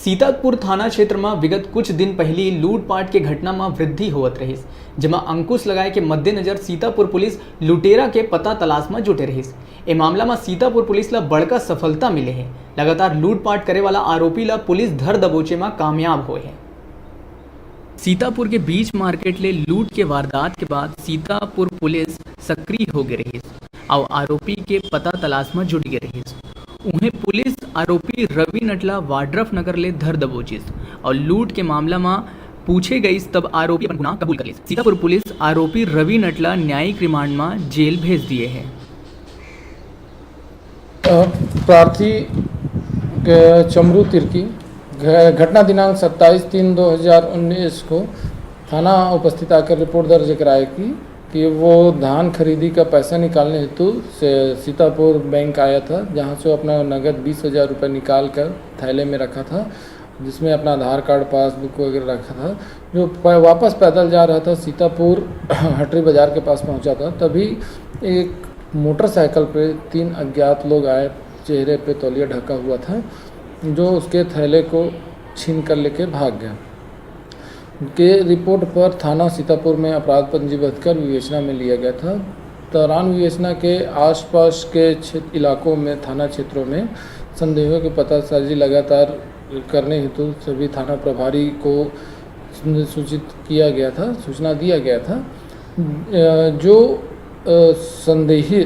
सीतापुर थाना क्षेत्र में विगत कुछ दिन पहले लूटपाट के घटना में वृद्धि होत रही, जेमा अंकुश लगाए के मद्देनजर सीतापुर पुलिस लुटेरा के पता तलाश में जुटे रही। ए मामला में सीतापुर पुलिस ला बड़का सफलता मिले है। लगातार लूटपाट करे वाला आरोपी ला पुलिस धर दबोचे में कामयाब हुए हैं। सीतापुर के बीच मार्केट ले लूट के वारदात के बाद सीतापुर पुलिस सक्रिय हो गई रही और आरोपी के पता तलाश में जुट गई रही। उन्हें पुलिस आरोपी रवि नटला वाड्रफ नगर ले धर दबोचिस और लूट के मामला में पूछे गई तब आरोपी अपन गुनाह कबूल कर ली। सीतापुर पुलिस आरोपी रवि नटला न्यायिक रिमांड में जेल भेज दिए हैं। प्रार्थी चमरू तिर्की घटना दिनांक 27/3/2019 को थाना उपस्थित आकर रिपोर्ट दर्ज कराए कि वो धान खरीदी का पैसा निकालने हेतु सीतापुर बैंक आया था, जहां से वो अपना नगद 20,000 रुपये निकाल कर थैले में रखा था, जिसमें अपना आधार कार्ड पासबुक वगैरह रखा था। जो वापस पैदल जा रहा था, सीतापुर हटरी बाज़ार के पास पहुंचा था, तभी एक मोटरसाइकिल पे 3 अज्ञात लोग आए। चेहरे पे तौलिया ढका हुआ था, जो उसके थैले को छीन कर लेके भाग गया। के रिपोर्ट पर थाना सीतापुर में अपराध पंजीबद्ध कर विवेचना में लिया गया था। दौरान विवेचना के आसपास के इलाकों में थाना क्षेत्रों में संदेहों के पतासाजी लगातार करने हेतु सभी थाना प्रभारी को सूचना दिया गया था। जो संदेही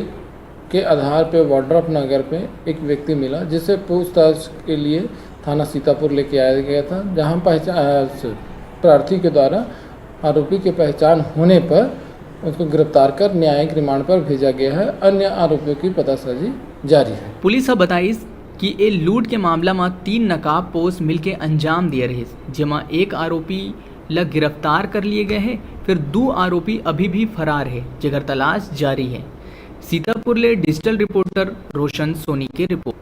के आधार पर वाड्रफ नगर पे एक व्यक्ति मिला, जिसे पूछताछ के लिए थाना सीतापुर लेके आया गया था, जहां प्रार्थी के द्वारा आरोपी की पहचान होने पर उसको गिरफ्तार कर न्यायिक रिमांड पर भेजा गया है। अन्य आरोपियों की पतासाजी जारी है। पुलिस बताई कि ए लूट के मामला में 3 नकाबपोश मिलके अंजाम दिए रहे, जेमा एक आरोपी ला गिरफ्तार कर लिए गए हैं, फिर 2 आरोपी अभी भी फरार है, जेकर तलाश जारी है। सीतापुर ले डिजिटल रिपोर्टर रोशन सोनी की रिपोर्ट।